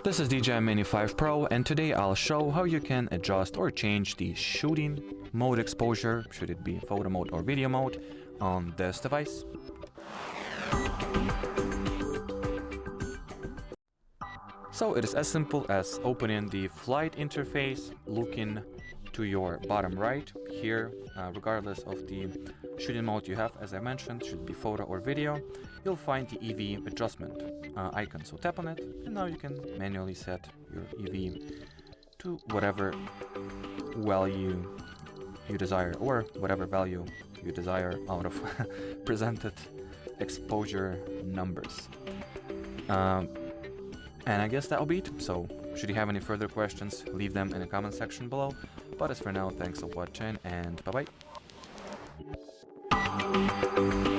This is DJI Mini 5 Pro, and today I'll show how you can adjust or change the shooting mode exposure, should it be photo mode or video mode, on this device. So it is as simple as opening the flight interface, looking to your bottom right here, regardless of the shooting mode you have. As I mentioned, should it be photo or video, you'll find the EV adjustment icon. So tap on it, and now you can manually set your EV to whatever value you desire, or whatever value you desire out of presented exposure numbers. And I guess that'll be it. So should you have any further questions, leave them in the comment section below. But as for now, thanks for watching, and bye bye.